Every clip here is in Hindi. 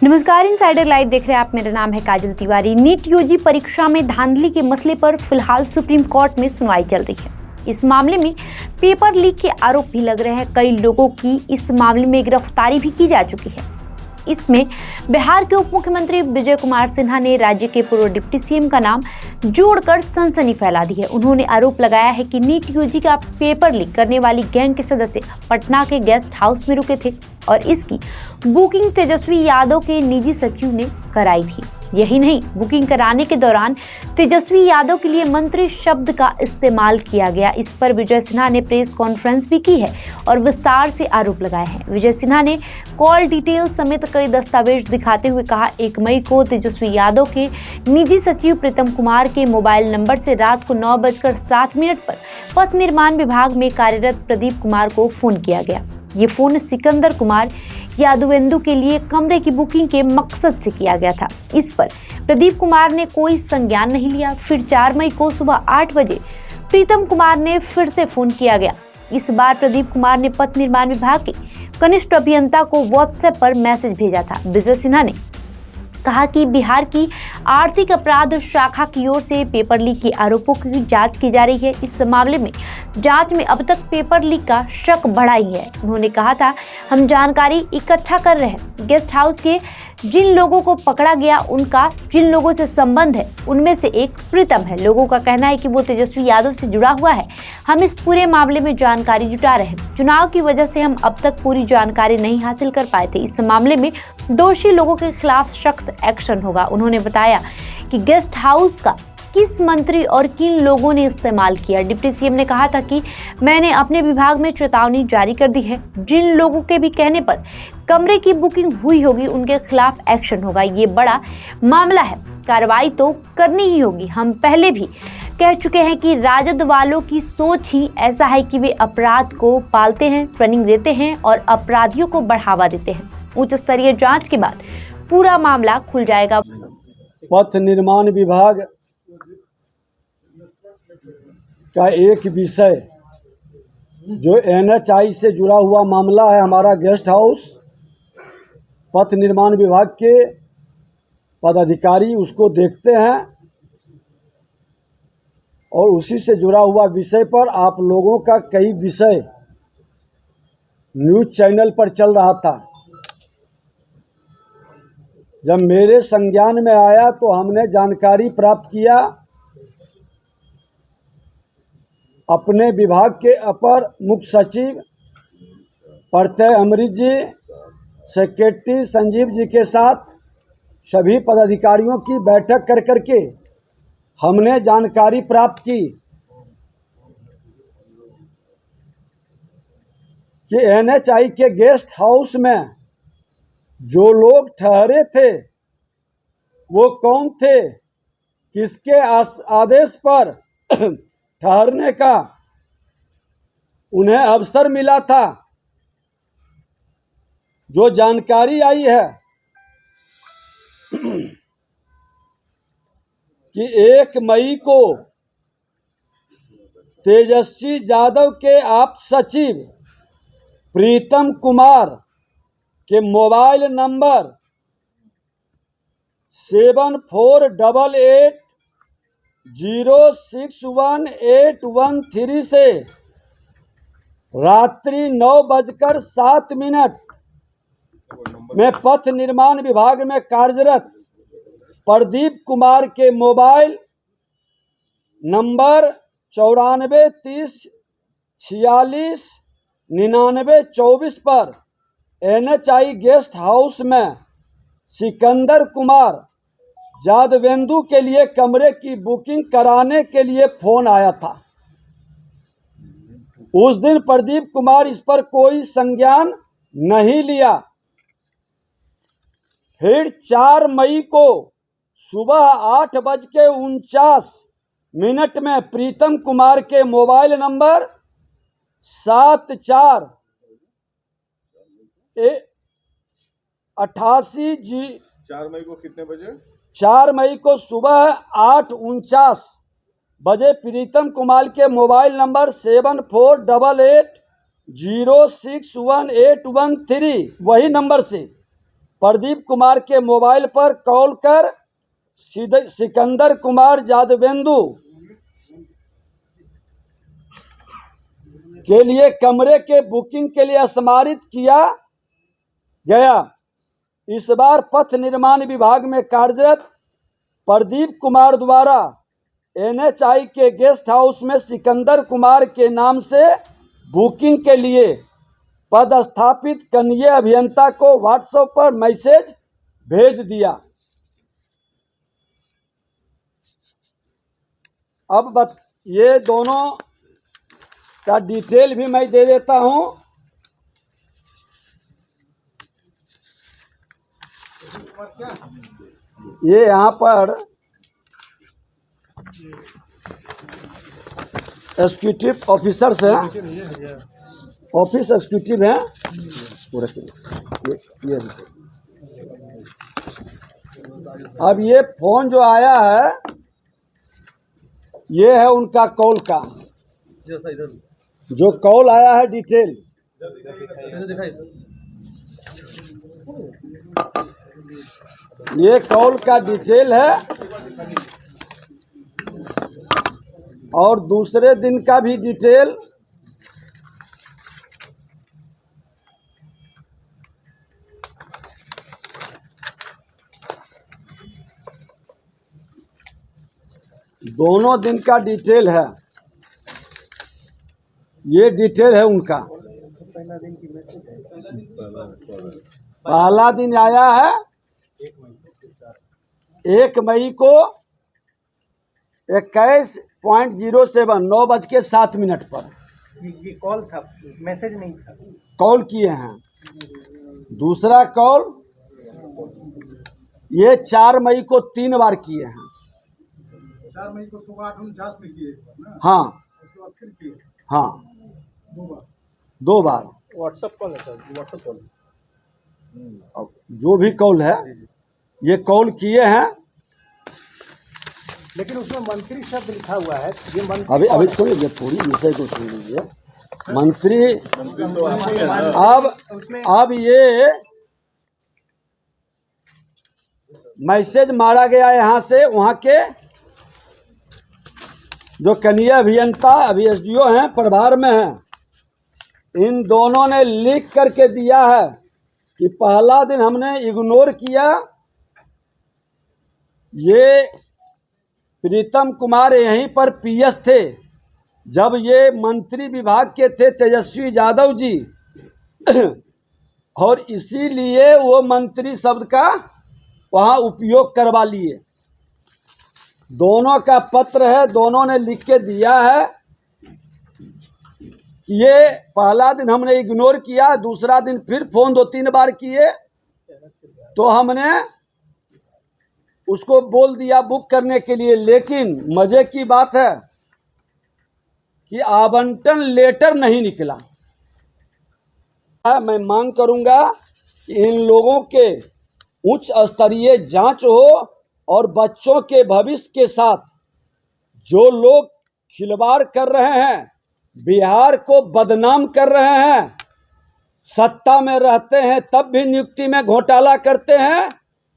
नमस्कार, इनसाइडर लाइव देख रहे हैं आप। मेरा नाम है काजल तिवारी। नीट यूजी परीक्षा में धांधली के मसले पर फिलहाल सुप्रीम कोर्ट में सुनवाई चल रही है। इस मामले में पेपर लीक के आरोप भी लग रहे हैं। कई लोगों की इस मामले में गिरफ्तारी भी की जा चुकी है। इसमें बिहार के उप मुख्यमंत्री विजय कुमार सिन्हा ने राज्य के पूर्व डिप्टी सीएम का नाम जोड़कर सनसनी फैला दी है। उन्होंने आरोप लगाया है कि नीट यूजी का पेपर लीक करने वाली गैंग के सदस्य पटना के गेस्ट हाउस में रुके थे और इसकी बुकिंग तेजस्वी यादव के निजी सचिव ने कराई थी। यही नहीं, बुकिंग कराने के दौरान तेजस्वी यादव के लिए मंत्री शब्द का इस्तेमाल किया गया। इस पर विजय सिन्हा ने प्रेस कॉन्फ्रेंस भी की है और विस्तार से आरोप लगाए हैं। विजय सिन्हा ने कॉल डिटेल समेत कई दस्तावेज दिखाते हुए कहा, 1 मई को तेजस्वी यादव के निजी सचिव प्रीतम कुमार के मोबाइल नंबर से रात को 9:07 पर पथ निर्माण विभाग में कार्यरत प्रदीप कुमार को फोन किया गया। ये फोन सिकंदर कुमार यादवेंदु के लिए कमरे की बुकिंग के मकसद से किया गया था। इस पर प्रदीप कुमार ने कोई संज्ञान नहीं लिया। फिर 4 मई को सुबह 8 बजे प्रीतम कुमार ने फिर से फोन किया गया। इस बार प्रदीप कुमार ने पथ निर्माण विभाग के कनिष्ठ अभियंता को व्हाट्सएप पर मैसेज भेजा था। विजय सिन्हा ने कहा कि बिहार की आर्थिक अपराध शाखा की ओर से पेपर लीक के आरोपों की जांच की जा रही है। इस मामले में जांच में अब तक पेपर लीक का शक बढ़ा ही है। उन्होंने कहा था, हम जानकारी इकट्ठा कर रहे हैं। गेस्ट हाउस के जिन लोगों को पकड़ा गया उनका जिन लोगों से संबंध है उनमें से एक प्रीतम है। लोगों का कहना है कि वो तेजस्वी यादव से जुड़ा हुआ है। हम इस पूरे मामले में जानकारी जुटा रहे हैं। चुनाव की वजह से हम अब तक पूरी जानकारी नहीं हासिल कर पाए थे। इस मामले में दोषी लोगों के खिलाफ सख्त एक्शन होगा। उन्होंने बताया कि गेस्ट हाउस का किस मंत्री और किन लोगों ने इस्तेमाल किया। डिप्टी सीएम ने कहा था कि मैंने अपने विभाग में चेतावनी जारी कर दी है। जिन लोगों के भी कहने पर कमरे की बुकिंग हुई होगी उनके खिलाफ एक्शन होगा। ये बड़ा मामला है, कार्रवाई तो करनी ही होगी। हम पहले भी कह चुके हैं कि राजद वालों की सोच ही ऐसा है कि वे अपराध को पालते हैं, ट्रेनिंग देते हैं और अपराधियों को बढ़ावा देते हैं। उच्च स्तरीय जांच के बाद पूरा मामला खुल जाएगा। पथ निर्माण विभाग का एक विषय जो NHI से जुड़ा हुआ मामला है, हमारा गेस्ट हाउस, पथ निर्माण विभाग के पदाधिकारी उसको देखते हैं और उसी से जुड़ा हुआ विषय पर आप लोगों का कई विषय न्यूज़ चैनल पर चल रहा था। जब मेरे संज्ञान में आया तो हमने जानकारी प्राप्त किया। अपने विभाग के अपर मुख्य सचिव प्रत्यय अमृत जी, सेक्रेटरी संजीव जी के साथ सभी पदाधिकारियों की बैठक कर करके हमने जानकारी प्राप्त की कि NHI के गेस्ट हाउस में जो लोग ठहरे थे वो कौन थे, किसके आदेश पर ठहरने का उन्हें अवसर मिला था। जो जानकारी आई है कि 1 मई को तेजस्वी यादव के आप सचिव प्रीतम कुमार के मोबाइल नंबर 7488061813 से रात्रि 9:07 में पथ निर्माण विभाग में कार्यरत प्रदीप कुमार के मोबाइल नंबर 9430469924 पर NHI गेस्ट हाउस में सिकंदर कुमार यादवेंदु के लिए कमरे की बुकिंग कराने के लिए फोन आया था। उस दिन प्रदीप कुमार इस पर कोई संज्ञान नहीं लिया। फिर 4 मई को सुबह 8:49 में प्रीतम कुमार के मोबाइल नंबर 7488 4 मई को कितने बजे? 4 मई को सुबह 8:49 बजे प्रीतम कुमार के मोबाइल नंबर 7488061813 वही नंबर से प्रदीप कुमार के मोबाइल पर कॉल कर सिकंदर कुमार यादवेंदु के लिए कमरे के बुकिंग के लिए स्मारित किया गया। इस बार पथ निर्माण विभाग में कार्यरत प्रदीप कुमार द्वारा NHI के गेस्ट हाउस में सिकंदर कुमार के नाम से बुकिंग के लिए पदस्थापित कनीय अभियंता को व्हाट्सएप पर मैसेज भेज दिया। अब ये दोनों का डिटेल भी मैं दे देता हूं। ये यहाँ पर एग्जीक्यूटिव ऑफिसर्स हैं, ऑफिस एग्जीक्यूटिव हैं। ये अब ये फोन जो आया है ये है उनका कॉल का, जो कॉल आया है डिटेल। ये कॉल का डिटेल है और दूसरे दिन का भी डिटेल। दोनों दिन का डिटेल है। ये डिटेल है उनका। पहला दिन आया है 1 मई को 21:07 9:07 पर। ये कॉल था, मैसेज नहीं था। कॉल किए हैं। दूसरा कॉल ये 4 मई को 3 बार किए हैं। 4 मई को सुबह 8:49 में किए ना? हाँ उसके बाद फिर किए। हाँ 2 बार व्हाट्सएप कॉल है सर, व्हाट्सएप कॉल। अब जो भी कॉल है ये कॉल किए हैं। लेकिन उसमें मंत्री शब्द लिखा हुआ है। ये मंत्री अभी सुनिए, पूरी विषय को सुन लीजिए। मंत्री अब ये मैसेज मारा गया यहाँ से, वहाँ के जो कनीय अभियंता अभी SDO हैं, प्रभार में हैं, इन दोनों ने लिख करके दिया है कि पहला दिन हमने इग्नोर किया। ये प्रीतम कुमार यहीं पर PS थे जब ये मंत्री विभाग के थे, तेजस्वी यादव जी, और इसीलिए वो मंत्री शब्द का वहाँ उपयोग करवा लिए। दोनों का पत्र है, दोनों ने लिख के दिया है कि ये पहला दिन हमने इग्नोर किया, दूसरा दिन फिर फोन 2-3 बार किए तो हमने उसको बोल दिया बुक करने के लिए। लेकिन मजे की बात है कि आवंटन लेटर नहीं निकला। मैं मांग करूंगा कि इन लोगों के उच्च स्तरीय जांच हो और बच्चों के भविष्य के साथ जो लोग खिलवाड़ कर रहे हैं, बिहार को बदनाम कर रहे हैं, सत्ता में रहते हैं तब भी नियुक्ति में घोटाला करते हैं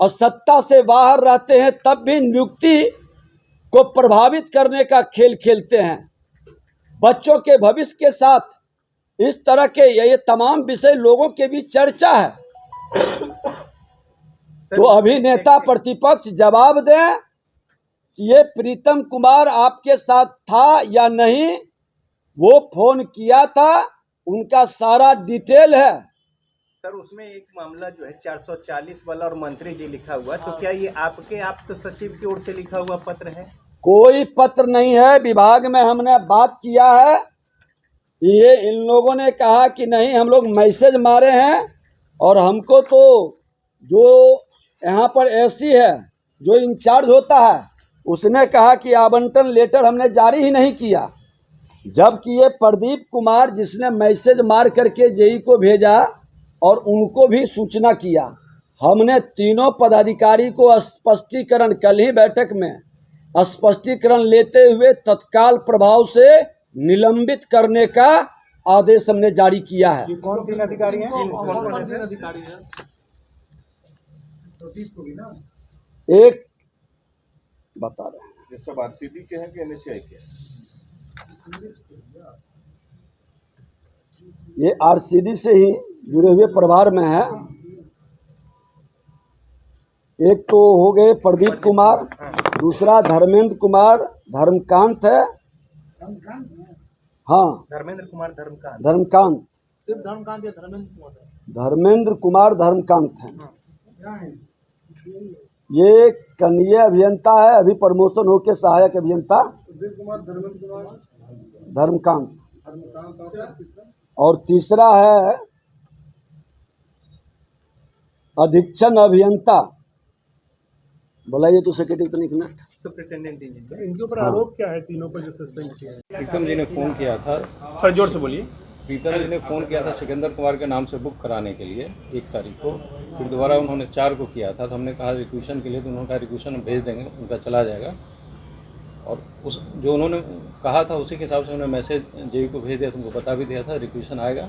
और सत्ता से बाहर रहते हैं तब भी नियुक्ति को प्रभावित करने का खेल खेलते हैं। बच्चों के भविष्य के साथ इस तरह के ये तमाम विषय लोगों के बीच चर्चा है। तो अभी नेता प्रतिपक्ष जवाब दें कि ये प्रीतम कुमार आपके साथ था या नहीं, वो फोन किया था, उनका सारा डिटेल है। सर उसमें एक मामला जो है 440 वाला और मंत्री जी लिखा हुआ, तो क्या ये आपके आप तो सचिव की ओर से लिखा हुआ पत्र है? कोई पत्र नहीं है। विभाग में हमने बात किया है, ये इन लोगों ने कहा कि नहीं हम लोग मैसेज मारे हैं, और हमको तो जो यहाँ पर ऐसी है जो इंचार्ज होता है उसने कहा कि आवंटन लेटर हमने जारी ही नहीं किया। जबकि ये प्रदीप कुमार जिसने मैसेज मार करके जेई को भेजा और उनको भी सूचना किया, हमने तीनों पदाधिकारी को स्पष्टीकरण कल ही बैठक में स्पष्टीकरण लेते हुए तत्काल प्रभाव से निलंबित करने का आदेश हमने जारी किया है। कौन 3 अधिकारी हैं? कौन से अधिकारी हैं? एक बता रहे हैं, ये सब आरसीडी के हैं कि एनएचआई के हैं? ये आरसीडी से ही जुड़े हुए परिवार में है। एक तो हो गए प्रदीप कुमार, दूसरा धर्मेंद्र कुमार धर्मकांत है। हाँ, धर्मेंद्र कुमार धर्मकांत। धर्मकांत, सिर्फ धर्मकांत या धर्मेंद्र कुमार? धर्मेंद्र कुमार धर्मकांत है। ये कनीय अभियंता है, अभी प्रमोशन होके सहायक अभियंता धर्मकांत। और तीसरा है अधीक्षण अभियंता। बोलाइए तो सेक्रेटरी तो नहीं, सुपरिटेंडेंट इंजीनियर। इनके ऊपर आरोप क्या है तीनों पर जो सस्पेंड किया है? प्रीतम जी ने फ़ोन किया था। थोड़ा जोर से बोलिए। प्रीतम जी ने फ़ोन किया था सिकंदर कुमार के नाम से बुक कराने के लिए 1 तारीख को। फिर दोबारा उन्होंने 4 को किया था, तो हमने कहा रिक्वेशन के लिए, तो उन्होंने कहा रिक्वेशन भेज देंगे, उनका चला जाएगा। और उस जो उन्होंने कहा था उसी के हिसाब से उन्होंने मैसेज जेई को भेज दिया, तो उनको बता भी दिया था रिक्वेशन आएगा,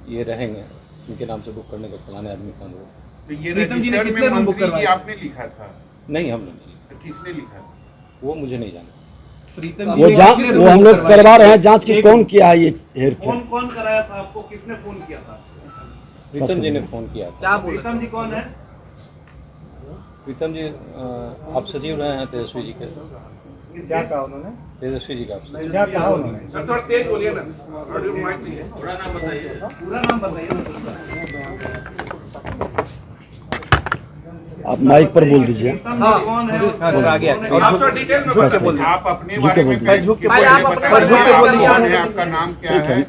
ये रहेंगे इनके नाम से बुक करने का फलाने आदमी का अनुरोध। तो ये रजिस्टर में मंत्री जी आपने लिखा था? नहीं, हमने नहीं, तो किसने लिखा था? वो मुझे नहीं जाना। वो हम लोग करवा रहे हैं जांच की कौन किया है ये हेरफेर। कौन कराया था आपको? किसने फोन किया था? प्रीतम जी ने फ़ोन किया था। क्या बोला? प्रीतम जी कौन है? प्रीतम जी आप सचिव रहे हैं तेजस्वी जी के। क्या कहा उन्होंने? तेजस्वी जी का आप सचिव। क्या कहा उन्होंने? सर थोड़ा तेज बोलिए ना, माइक नहीं है। पूरा नाम बताइए। पूरा नाम बताइए। आप माइक पर बोल दीजिए। कौन है? आ गया। आप तो डिटेल में कैसे बोल? आप अपने बारे में पहले झुक के पहले बोलिए। बताइए, झुक के बोलिए। कौन है, आपका नाम क्या ठीक है। है?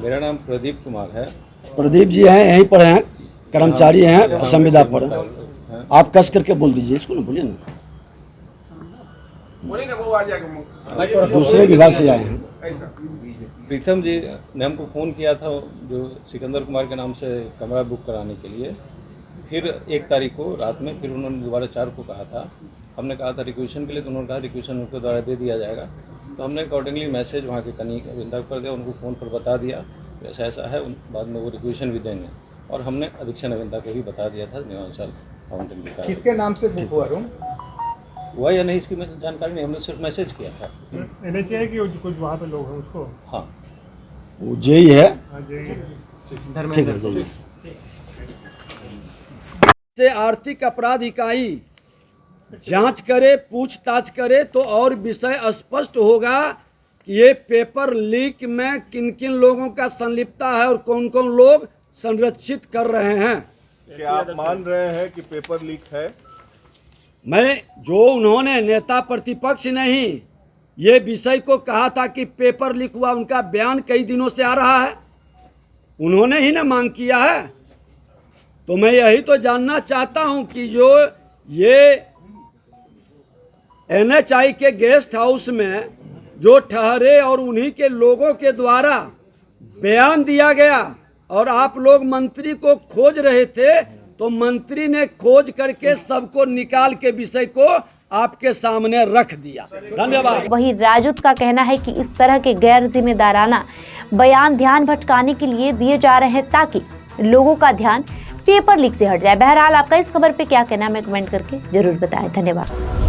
मेरा नाम प्रदीप कुमार है। प्रदीप जी हैं, यहीं पर हैं, कर्मचारी हैं संविदा पर। आप कस करके बोल दीजिए इसको ना, बोलिए ना। बोलिए ना, वो आ जाएगा। दूसरे विभाग से आए हैं। प्रीतम जी ने हमको फ़ोन किया था जो सिकंदर कुमार के नाम से कमरा बुक कराने के लिए। फिर 1 तारीख को रात में फिर उन्होंने दोबारा 4 को कहा था। हमने कहा था रिक्वेशन के लिए, तो उन्होंने कहा रिक्वेशन उनके द्वारा दे दिया जाएगा। तो हमने अकॉर्डिंगली मैसेज वहाँ के कनी अभियंता पर दिया, उनको फ़ोन पर बता दिया ऐसा ऐसा है, बाद में वो रिक्वेशन भी देंगे। और हमने अधीक्षण अभियंता को भी बता दिया था निवासाल फाउंटेन की कार। किसके नाम से बुक हुआ रूम? हुआ या नहीं इसकी जानकारी नहीं, हमने सिर्फ मैसेज किया था। एनएचआई की कुछ वहाँ पे लोग हैं उसको? हाँ, वो जेई है। धर्मेंद्र। ठीक है। से आर्थिक अपराध इकाई जांच करे, पूछताछ करे तो और विषय स्पष्ट होगा कि ये पेपर लीक में किन किन लोगों का संलिप्तता है और कौन कौन लोग संरक्षित कर रहे हैं। क्या आप मान रहे हैं कि पेपर लीक है? मैं जो उन्होंने नेता प्रतिपक्ष नहीं ये विषय को कहा था कि पेपर लीक हुआ, उनका बयान कई दिनों से आ रहा है, उन्होंने ही ना मांग किया है। तो मैं यही तो जानना चाहता हूं कि जो ये एनएचआई के गेस्ट हाउस में जो ठहरे और उन्हीं के लोगों के द्वारा बयान दिया गया और आप लोग मंत्री को खोज रहे थे, तो मंत्री ने खोज करके सबको निकाल के विषय को आपके सामने रख दिया। धन्यवाद। वहीं राजद का कहना है कि इस तरह के गैर जिम्मेदाराना बयान ध्यान भटकाने के लिए दिए जा रहे हैं ताकि लोगों का ध्यान पेपर लीक से हट जाए। बहरहाल आपका इस खबर पे क्या कहना है, हमें कमेंट करके जरूर बताएं। धन्यवाद।